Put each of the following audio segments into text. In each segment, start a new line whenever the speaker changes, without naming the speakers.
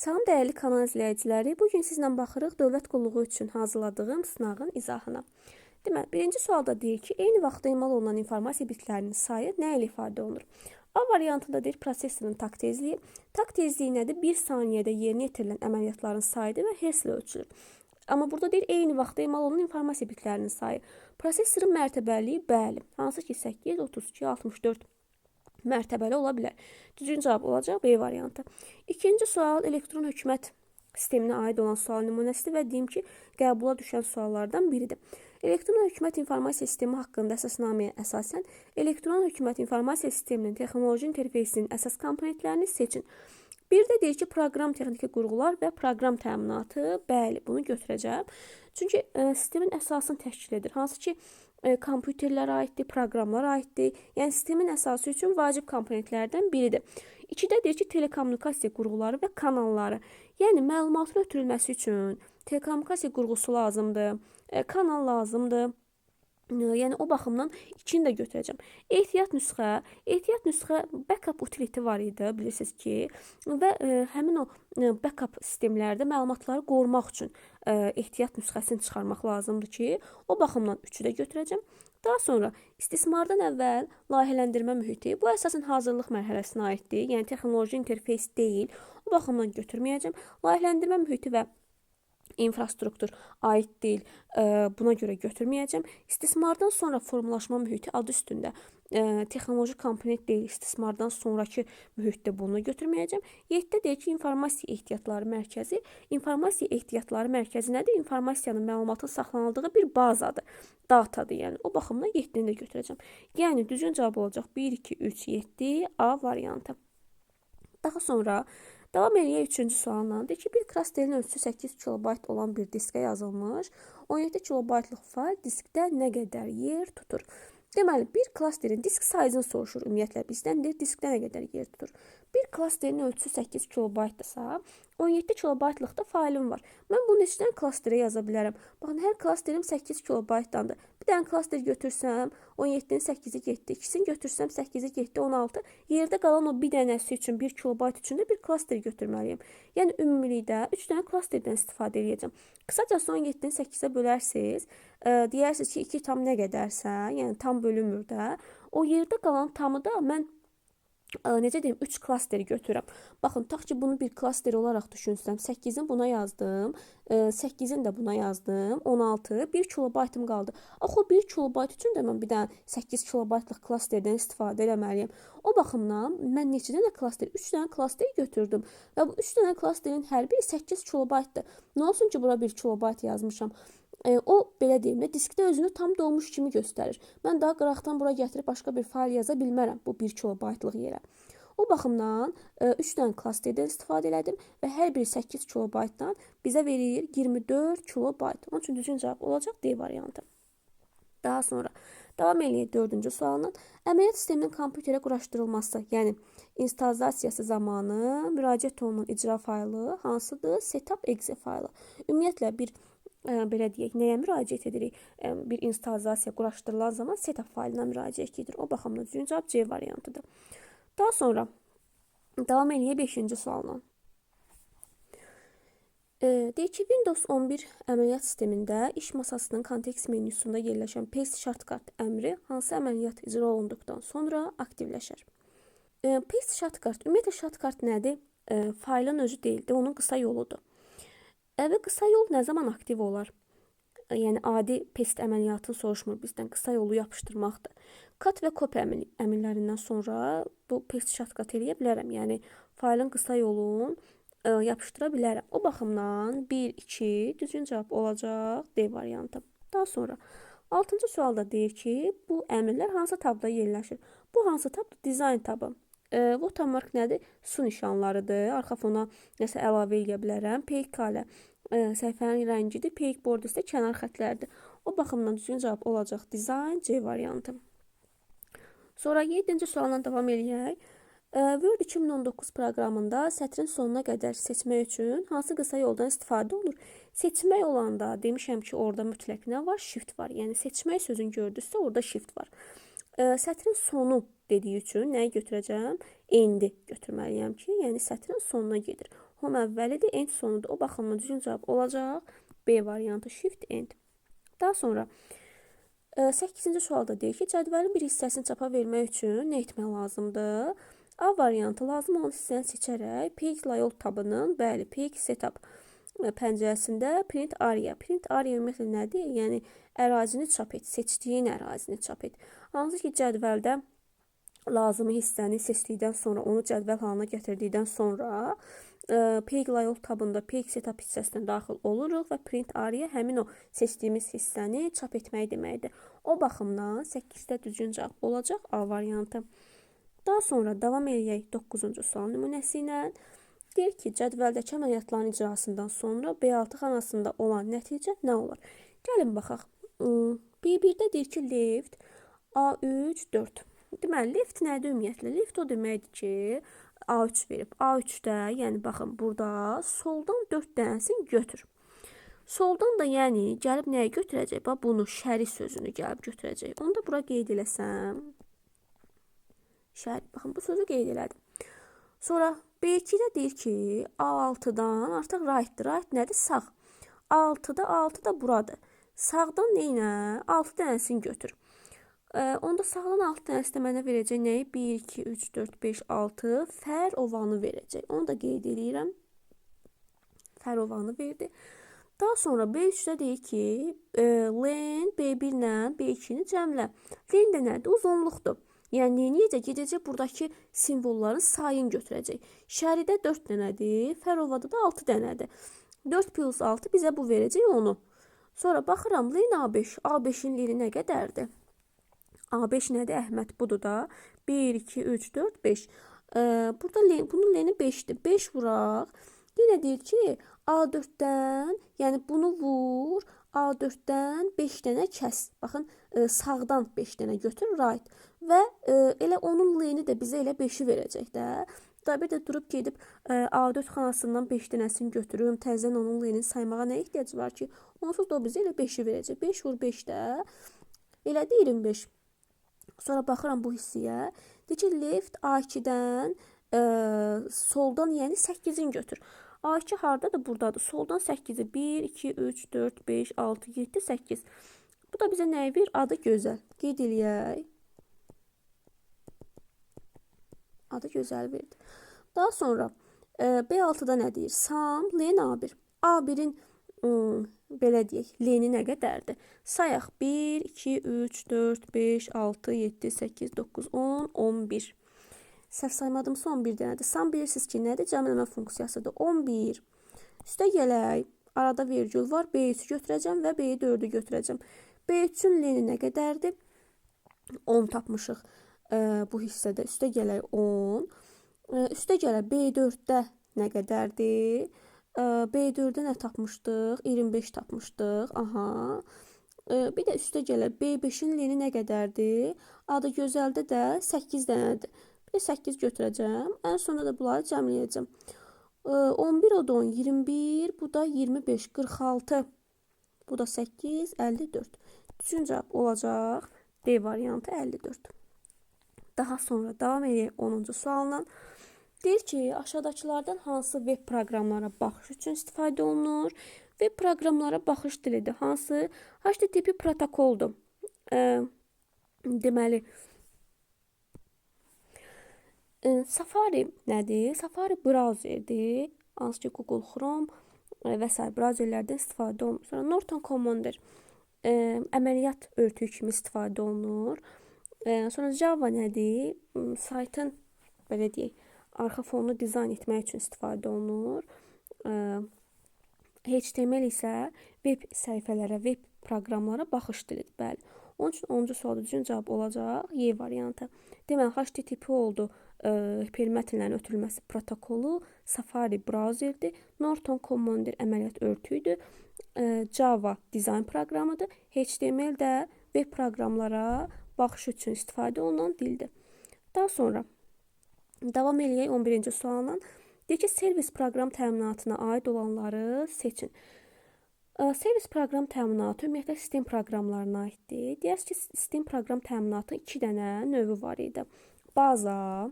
Salam dəyərli kanal izləyiciləri. Bu gün sizlə baxırıq dövlət qulluğu üçün hazırladığım sınağın izahına. Deməli, birinci sualda deyir ki, eyni vaxtda emal olunan informasiya bitlərinin sayı nə ilə ifadə olunur? A variantında deyir prosesorun tak tezliyi. Tak tezliyi nədir? 1 saniyədə yerinə yetirilən əməliyyatların sayıdır və hertz ilə ölçülür. Amma burada deyir eyni vaxtda emal olunan informasiya bitlərinin sayı. Prosesorun mərtəbəliyi bəli. Hansı ki 8, 32, 64 mərtəbəli ola bilər. Düzgün cavab olacaq B variantı. İkinci sual elektron hökumət sisteminə aid olan sual nümunəsidir və deyim ki, qəbula düşən suallardan biridir. Elektron hökumət informasiya sistemi haqqında əsasnaməyə əsasən elektron hökumət informasiya sisteminin texnoloji interfeysinin əsas komponentlərini seçin. Bir də deyir ki, proqram texniki qurğular və proqram təminatı. Bəli, bunu götürəcəm. Çünki sistemin əsasını təşkil edir. Hansı ki, kompüterlərə aiddir, proqramlara aiddir. Yəni, sistemin əsası üçün vacib komponentlərdən biridir. İkidə deyir ki, telekommunikasiya qurğuları və kanalları. Yəni, məlumatın ötürülməsi üçün telekommunikasiya qurğusu lazımdır, kanal lazımdır. Yəni, o baxımdan ikini də götürəcəm. Ehtiyat nüsxə backup utility var idi, bilirsiniz ki, və həmin o backup sistemlərdə məlumatları qorumaq üçün ehtiyat nüsxəsini çıxarmaq lazımdır ki, o baxımdan 3-ü də götürəcəm. Daha sonra istismardan əvvəl layihələndirmə mühiti, bu əsasən hazırlıq mərhələsinə aiddir, yəni texnoloji interfeys deyil, o baxımdan götürməyəcəm. Layihələndirmə mühiti və infrastruktur aid deyil, buna görə götürməyəcəm. İstismardan sonra formalaşma mühiti adı üstündə texnoloji komponent deyil, istismardan sonraki mühitdə bunu götürməyəcəm. 7-də deyir ki, informasiya ehtiyatları mərkəzi. İnformasiya ehtiyatları mərkəzi nədir? İnformasiyanın, məlumatın saxlanıldığı bir bazadır, datadır. Yəni, o baxımdan 7-ni də götürəcəm. Yəni, düzgün cavab olacaq 1, 2, 3, 7 A variantı. Daha sonra davam eləyək 3-cü sualla. Deyir ki, bir klasterin ölçüsü 8 kilobayt olan bir diskə yazılmış 17 kilobaytlıq fayl diskdə nə qədər yer tutur? Deməli, bir klasterin disk sayzını soruşur ümumiyyətlə bizdən. Deyir, diskdə nə qədər yer tutur? Bir klasterin ölçüsü 8 kilobaytdırsa, 17 kilobaytlıqda faylim var. Mən bunu neçədən klasterə yaza bilərəm? Baxın, hər klasterim 8 kilobaytdandır. Bir dənə klaster götürsəm, 17-nin 8-i getdi. İkisini götürsəm, 8-i getdi, 16. Yerdə qalan o bir dənəsi üçün, 1 kilobayt üçün də bir klaster götürməliyim. Yəni, ümumilikdə 3 dənə klasterdən istifadə edəcəm. Qısacası 17-ni 8-ə bölərsiniz, deyərsiniz ki, 2 tam nə qədərsə, yəni tam bölünmür də. O yerdə qalan tamı da mən necə deyim, 3 klasteri götürürəm. Baxın, tax ki, bunu bir klaster olaraq düşünsəm, 8-in buna yazdım, 8-in də buna yazdım, 16, 1 kilobaytım qaldı. Axı, 1 kilobayt üçün də mən bir dənə 8 kilobaytlıq klasterdən istifadə eləməliyim. O baxımdan mən neçə dənə klaster? 3 dənə klasteri götürdüm və bu 3 dənə klasterin hər biri 8 kilobaytdır. Nə olsun ki, bura 1 kilobayt yazmışam? O, belə deyim də, diskdə özünü tam dolmuş kimi göstərir. Mən daha qıraqdan bura gətirib başqa bir fayl yaza bilmərəm bu 1 kilobaytlıq yerə. O baxımdan 3 dənə klasterdən istifadə elədim və hər biri 8 kilobaytdan bizə verir 24 kilobayt. Onun üçün düzgün cavab olacaq D variantı. Daha sonra davam eləyək 4-cü sualdan. Əməliyyat sisteminin kompüterə quraşdırılması, yəni installasiyası zamanı müraciət olunan icra faylı hansıdır? Setup.exe faylı. Ümumiyyətlə bir belə deyək, nəyə müraciət edirik? Bir installasiyaya quraşdırılan zaman setup faylına müraciət edir. O baxımdan düzgün cavab C variantıdır. Daha sonra davam eləyək 5-ci sualla. Deyək ki, Windows 11 əməliyyat sistemində iş masasının kontekst menüsündə yerləşən paste shortcut əmri hansı əməliyyat icra olunduqdan sonra aktivləşər? Paste shortcut, ümumiyyətlə shortcut nədir? Faylın özü deyildir, onun qısa yoludur. Və qısa yol nə zaman aktiv olar? Yəni, adi paste əməliyyatını soruşmur bizdən, qısa yolu yapışdırmaqdır. Cut və copy əmrlərindən sonra bu paste shortcut eləyə bilərəm. Yəni, faylın qısa yolunu yapışdıra bilərəm. O baxımdan 1, 2 düzgün cavab olacaq D variantı. Daha sonra 6-cı sualda deyir ki, bu əmrlər hansı tabda yerləşir? Bu hansı tabdır? Design tabı. Watermark nədir? Su nişanlarıdır. Arxa fona nəsə əlavə edə bilərəm. Peykalə səhifənin rəngidir. Peykboard isə kənar xətlərdir. O baxımdan düzgün cavab olacaq Design C variantı. Sonra 7-ci sualdan davam eləyək. Word 2019 proqramında sətrin sonuna qədər seçmək üçün hansı qısa yoldan istifadə olunur? Seçmək olanda demişəm ki, orada mütləq nə var? Shift var. Yəni, seçmək sözünü gördünüzsə, orada shift var. Sətrin sonu dediyi üçün nəyi götürəcəm? Endi götürməliyəm ki, yəni sətrin sonuna gedir. Home əvvəlidir, end sonudur. O baxımdan düzgün cavab olacaq B variantı, shift end. Daha sonra 8-ci sualda deyir ki, cədvəlin bir hissəsini çapa vermək üçün nə etmək lazımdır? A variantı, lazım olan hissəni seçərək page layout tabının, bəli, page setup pəncərəsində print area. Print area ümumiyyətlə nədir? Yəni ərazini çap et, seçdiyin ərazini çap et. Hansı ki, cədvəldə lazımi hissəni seçdikdən sonra, onu cədvəl halına gətirdikdən sonra page layout tabında page setup hissəsinə daxil oluruq və print area həmin o seçdiyimiz hissəni çap etmək deməkdir. O baxımdan 8-də düzgün cavab olacaq A variantı. Daha sonra davam edək 9-cu sual nümunəsi ilə. Deyir ki, cədvəldəki əməliyyatların icrasından sonra B6 xanasında olan nəticə nə olur? Gəlin baxaq. B1-də deyir ki, left A3, 4. Deməli, left nədir ümumiyyətlə? Left o deməkdir ki, A3 verib. A3-də, yəni baxın, burada soldan 4 dənəsini götür. Soldan da yəni gəlib nəyi götürəcək? Bax, bunu, şəri sözünü gəlib götürəcək. Onu da bura qeyd eləsəm. Şəri, baxın, bu sözü qeyd elədim. Sonra B2-də deyir ki, A6-dan artıq rightdir. Right nədir? Sağ. 6-da, 6 da buradır. Sağdan neynə? 6 dənəsini götür. Onda sağdan 6 dənəsi də mənə verəcək nəyi? 1, 2, 3, 4, 5, 6 fər ovanı verəcək. Onu da qeyd edirəm. Fər ovanı verdi. Daha sonra B3-də deyir ki, len B1 ilə B2-ni cəmlə. Len də nədir? Uzunluqdur. Yəni, necə gedəcək buradakı simvolların sayını götürəcək. Şəridə 4 dənədir, fər ovada da 6 dənədir. 4 plus 6 bizə bu verəcək onu. Sonra baxıram, len A5. A5-in leni nə qədərdir? A5 nədir? Əhməd budur da. 1, 2, 3, 4, 5. Burada bunun leni 5-dir. 5 vuraq. Yenə deyir ki, A4-dən, yəni bunu vur, A4-dən 5 dənə kəs. Baxın, sağdan 5 dənə götür, right. Və elə onun leni də bizə elə 5-i verəcək də. Da bir də durub gedib A4 xanasından 5 dənəsini götürüm, təzədən onun lenini saymağa nə ehtiyac var ki? Onsuz da o bizə elə 5-i verəcək. 5 vur 5 də, elədi 25. Sonra baxıram bu hissəyə. Deyir ki, left A2-dən soldan, yəni 8-ini götür. A2 hardadır? Buradadır. Soldan 8-i 1, 2, 3, 4, 5, 6, 7, 8. Bu da bizə nəyi verir? Adı gözəl. Qeyd eləyək. Adı gözəl verdi. Daha sonra B6-da nə deyir? Sam, len A1. A1-in belə deyək, leni nə qədərdir? Sayaq 1, 2, 3, 4, 5, 6, 7, 8, 9, 10, 11. Səhv saymadımsa 11 dənədir. Sam bilirsiniz ki, nədir? Cəmləmə funksiyasıdır. 11. Üstə gələk. Arada vergül var. B3-ü götürəcəm və B4-ü götürəcəm. B3-ün leni nə qədərdir? 10 tapmışıq bu hissədə. Üstə gələk 10. Üstə gələk B4-də nə qədərdir? B4-də nə tapmışdıq? 25 tapmışdıq. Aha. Bir də üstə gələk B5-in leni nə qədərdir? Adı gözəldə də 8 dənədir. Bir də 8 götürəcəm. Ən sonunda da bunları cəmləyəcəm. 11 o da 10, 21. Bu da 25, 46. Bu da 8, 54. Düzgün cavab olacaq D variantı 54. Daha sonra davam edək 10-cu sualla. Deyir ki, aşağıdakılardan hansı web proqramlara baxış üçün istifadə olunur? Web proqramlara baxış dilidir. Hansı? HTTP protokoldur. Deməli, Safari nədir? Safari brauzerdir. Hansı ki, Google Chrome və s. brauzerlərdən istifadə olunur. Sonra Norton Commander əməliyyat örtüyü kimi istifadə olunur. Sonra Java nədir? Saytın, belə deyək, arxa fonunu dizayn etmək üçün istifadə olunur. HTML isə web səhifələrə, web proqramlara baxış dilidir. Bəli. Onun üçün 10-cu sualda düzgün cavab olacaq Y variantı. Deməli, HTTP oldu hipermətinlərin ötürülməsi protokolu, Safari brauzerdir, Norton Commander əməliyyat örtüyüdür, Java dizayn proqramıdır, HTML də web proqramlara baxış üçün istifadə olunan dildir. Daha sonra davam edək 11-ci sualla. Deyir ki, servis proqram təminatına aid olanları seçin. Servis proqram təminatı ümumiyyətlə sistem proqramlarına aiddir. Deyək ki, sistem proqram təminatı 2 dənə növü var idi. Baza,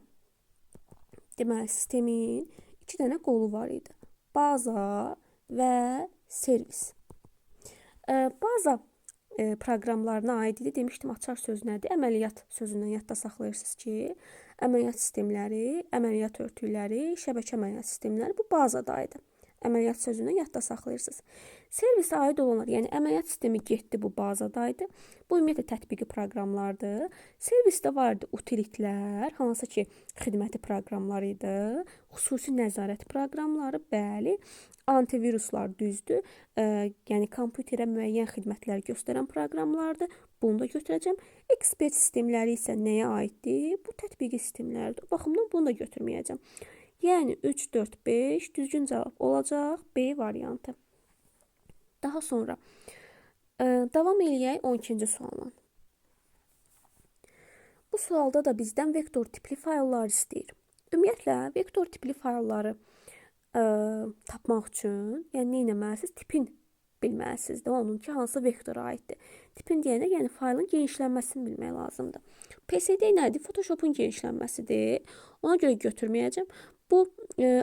deməli, sistemin 2 dənə qolu var idi. baza və servis. Baza proqramlarına aid idi. Demişdim, açar söz nədir? Əməliyyat sözündən yadda saxlayırsınız ki, əməliyyat sistemləri, əməliyyat örtükləri, şəbəkə əməliyyat sistemləri bu bazada idi. Əməliyyat sözünü yadda saxlayırsınız. Servisə aid olanlar, yəni əməliyyat sistemi getdi, bu bazadaydı. Bu ümumiyyətlə tətbiqi proqramlardır. Servisdə vardı utilitlər, hansı ki xidməti proqramları idi. Xüsusi nəzarət proqramları, bəli. Antiviruslar düzdür. Yəni kompüterə müəyyən xidmətlər göstərən proqramlardır. Bunu da götürəcəm. Ekspert sistemləri isə nəyə aiddir? Bu tətbiqi sistemlərdir. O baxımdan bunu da götürməyəcəm. Yəni 3, 4, 5 düzgün cavab olacaq B variantı. Daha sonra davam eləyək 12-ci sualla. Bu sualda da bizdən vektor tipli fayllar istəyir. Ümumiyyətlə, vektor tipli faylları tapmaq üçün, yəni nə etməlisiniz? Tipin bilməlisiniz də, onun ki, hansı vektora aiddir. Tipin deyəndə, yəni faylın genişlənməsini bilmək lazımdır. PSD nədir? Photoshop'un genişlənməsidir. Ona görə götürməyəcəm. Bu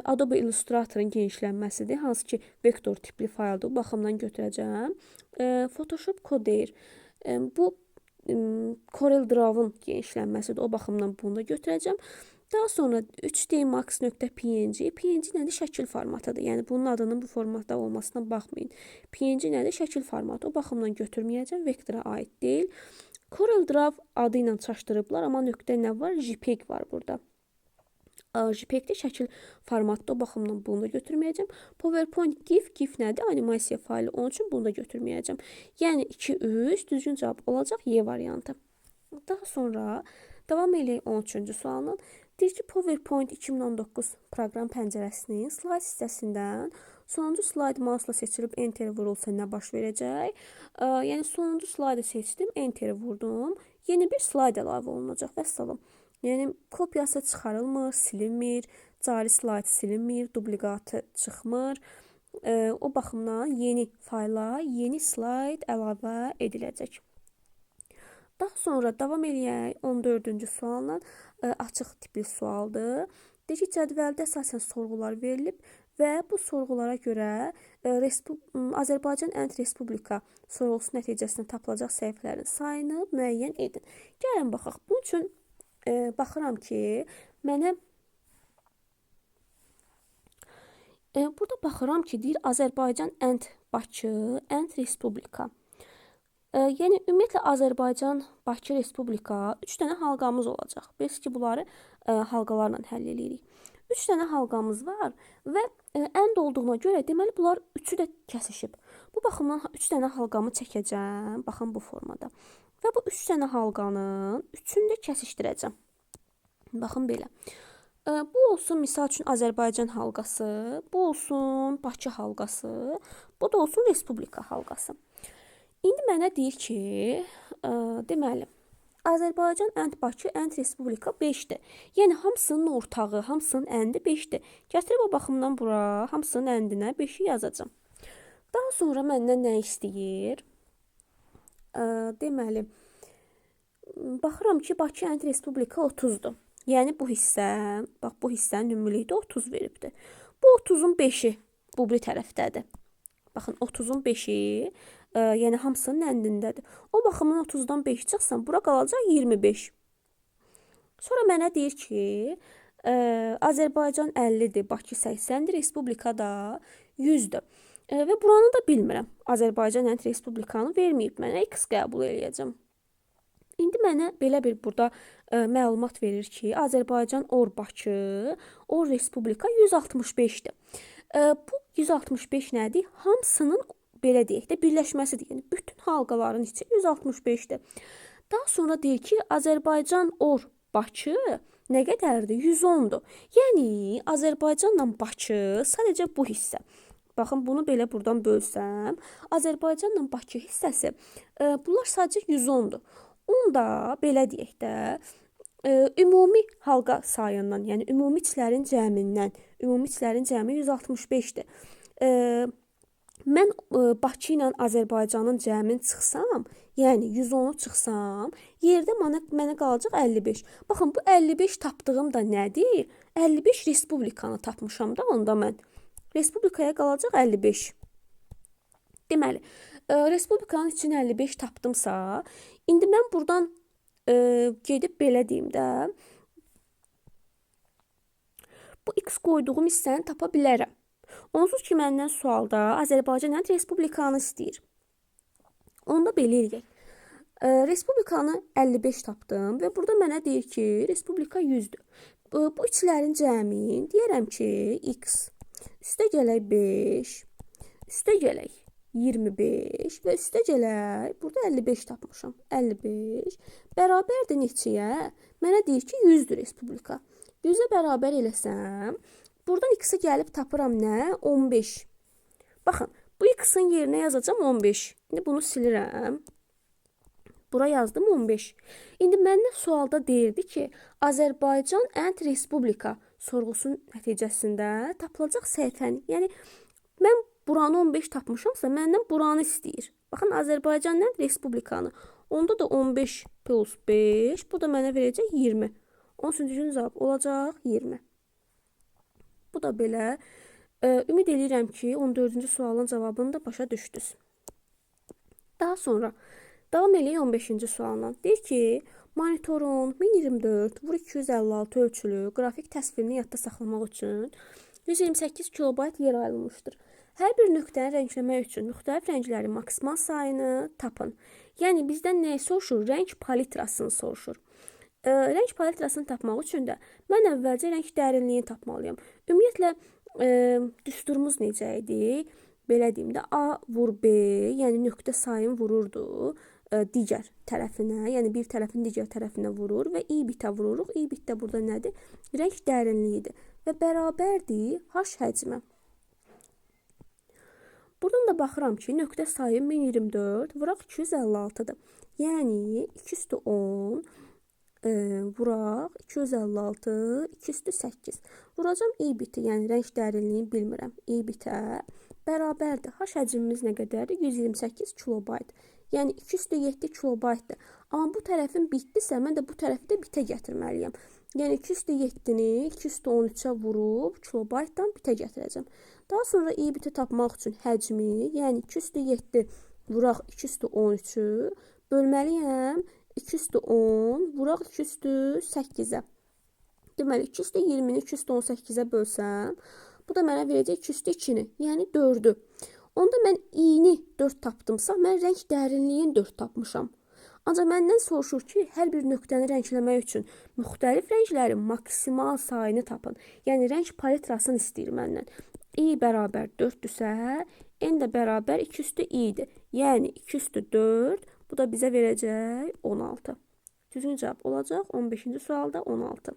Adobe Illustrator'ın genişlənməsidir. Hansı ki, vektor tipli fayldır. Bu baxımdan götürəcəm. Photoshop Coder. Bu Corel Draw'ın genişlənməsidir. O baxımdan bunu da götürəcəm. Daha sonra 3D Max.png. PNG nədir? Şəkil formatıdır. Yəni bunun adının bu formatda olmasına baxmayın. PNG nədir? Şəkil formatı. O baxımdan götürməyəcəm. Vektora aid deyil. Corel Draw adı ilə çaşdırıblar, amma nöqtə nə var? JPEG var burada. JPEG-də şəkil formatda, o baxımdan bunu da götürməyəcəm. PowerPoint GIF nədir? Animasiya faylı. Onun üçün bunu da götürməyəcəm. Yəni 2, 3 düzgün cavab olacaq Y variantı. Daha sonra davam eləyək 13-cü sualın. Deyir ki, PowerPoint 2019 proqram pəncərəsinin slayd hissəsindən sonuncu slayd mousla seçilib enter vurulsa nə baş verəcək? Yəni sonuncu slaydı seçdim, enter vurdum. Yeni bir slayd əlavə olunacaq və salam. Yəni kopyası çıxarılmır, silinmir, cari slayd silinmir, dubliqatı çıxmır. O baxımdan yeni fayla yeni slayd əlavə ediləcək. Daha sonra davam eləyək 14-cü sualla. Açıq tipli sualdır. Deyir ki, cədvəldə əsasən sorğular verilib və bu sorğulara görə Azərbaycan Ənd Respublika sorğusu nəticəsində tapılacaq səhifələrin sayını müəyyən edin. Gəlin baxaq. Bunun üçün baxıram ki, mənə burada baxıram ki, deyir Azərbaycan Ənd Bakı Ənd Respublika. Yəni ümumiyyətlə Azərbaycan Bakı Respublika 3 dənə halqamız olacaq. Biz ki, bunları halqalarla həll edirik. 3 dənə halqamız var və ənd olduğuna görə deməli bunlar üçü də kəsişib. Bu baxımdan 3 dənə halqamı çəkəcəm, baxın bu formada. Və bu 3 dənə halqanın üçünü də kəsişdirəcəm. Baxın belə. Bu olsun misal üçün Azərbaycan halqası, bu olsun Bakı halqası, bu da olsun Respublika halqası. İndi mənə deyir ki, deməli, Azərbaycan Ənd Bakı Ənd Respublika 5-dir. Yəni hamısının ortağı, hamısının əndi 5-dir. Gətirib o baxımdan bura hamısının əndinə 5-i yazacağam. Daha sonra məndən nə istəyir? Deməli, baxıram ki, Bakı Ənd Respublika 30-dur. Yəni bu hissə, bax bu hissənin ümumilikdə 30 veribdir. Bu 30-un 5-i bu bir tərəfdədir. Baxın 30-un 5-i, yəni hamısının əndindədir. O baxımdan 30-dan 5 çıxsam, bura qalacaq 25. Sonra mənə deyir ki, Azərbaycan 50-dir, Bakı 80-dir, Respublika da 100-dür. Və buranı da bilmirəm. Azərbaycan Ənd Respublikanı verməyib mənə, X qəbul eləyəcəm. İndi mənə belə bir burada məlumat verir ki, Azərbaycan Or Bakı, Or Respublika 165-dir. Bu 165 nədir? Hamısının belə deyək də birləşməsidir. Yəni bütün halqaların içi 165-dir. Daha sonra deyir ki, Azərbaycan Or Bakı nə qədərdir? 110-dur. Yəni Azərbaycanla Bakı sadəcə bu hissə. Baxın, bunu belə buradan bölsəm, Azərbaycanla Bakı hissəsi bunlar sadəcə 110-dur. Onu da belə deyək də, ümumi halqa sayından, yəni ümumi içlərin cəmindən, ümumi içlərin cəmi 165-dir. Mən Bakı ilə Azərbaycanın cəmini çıxsam, yəni 110-u çıxsam, yerdə mənə qalacaq 55. Baxın, bu 55 tapdığım da nədir? 55 Respublikanı tapmışam da onda mən. respublikaya qalacaq 55. Deməli, respublikanın içini 55 tapdımsa, indi mən buradan gedib belə deyim də, bu x qoyduğum hissəni tapa bilərəm. Onsuz ki, məndən sualda Azərbaycan respublikanı istəyir. Onda belə eləyək. Respublikanı 55 tapdım və burada mənə deyir ki, respublika 100-dür. Bu içlərin cəmin deyərəm ki, x üstə gələk 5, üstə gələk 25 və üstə gələk, burada 55 tapmışam. 55 bərabərdir neçəyə? Mənə deyir ki, 100-dür respublika. 100-ə bərabər eləsəm, buradan x-i gəlib tapıram nə? 15. Baxın, bu x-in yerinə yazacağım 15. İndi bunu silirəm. Bura yazdım 15. İndi məndən sualda deyirdi ki, Azərbaycan respublika sorğusunun nəticəsində tapılacaq səhifəni. Yəni, mən buranı 15 tapmışamsa, məndən buranı istəyir. Baxın, Azərbaycan respublikanı. Onda da 15 plus 5, bu da mənə verəcək 20. 13-cü cavab olacaq 20. Bu da belə. Ümid edirəm ki, 14-cü sualın cavabını da başa düşdünüz. Daha sonra davam eləyək 15-ci sualla. Deyir ki, monitorun 1024 vur 256 ölçülü qrafik təsvirini yadda saxlamaq üçün 128 kilobayt yer ayrılmışdır. Hər bir nöqtəni rəngləmək üçün müxtəlif rənglərin maksimal sayını tapın. Yəni, bizdən nəyi soruşur? Rəng palitrasını soruşur. Rəng palitrasını tapmaq üçün də mən əvvəlcə rəng dərinliyini tapmalıyam. Ümumiyyətlə, düsturumuz necə idi? Belə deyim də, A vur B, yəni nöqtə sayını vururdu digər tərəfinə, yəni bir tərəfin digər tərəfinə vurur və i bitə vururuq. I bit də burada nədir? Rəng dərinliyidir və bərabərdir H həcmə. Buradan da baxıram ki, nöqtə sayı 1024 vuraq 256-dır. Yəni 2 üstü 10 vuraq 256, 2 üstü 8. Vuracam i biti, yəni rəng dərinliyini bilmirəm. I bitə bərabərdir. H həcmimiz nə qədərdir? 128 kilobayt. Yəni 2 üstü 7 kilobaytdır. Amma bu tərəfin bitdisə, mən də bu tərəfi də bitə gətirməliyəm. Yəni 2 üstü 7-ni 2 üstü 13-ə vurub kilobaytdan bitə gətirəcəm. Daha sonra i biti tapmaq üçün həcmi, yəni 2 üstü 7 vuraq 2 üstü 13-ü bölməliyəm 2 üstü 10 vuraq 2 üstü 8-ə. Deməli, 2 üstü 20-ni 2 üstü 18-ə bölsəm, bu da mənə verəcək 2 üstü 2-ni, yəni 4-ü. Onda mən i-ni 4 tapdımsa, mən rəng dərinliyini 4 tapmışam. Ancaq məndən soruşur ki, hər bir nöqtəni rəngləmək üçün müxtəlif rənglərin maksimal sayını tapın. Yəni, rəng palitrasını istəyir məndən. I bərabər 4-dürsə, n də bərabər 2 üstü i-dir. Yəni, 2 üstü 4, bu da bizə verəcək 16. Düzgün cavab olacaq 15-ci sualda 16.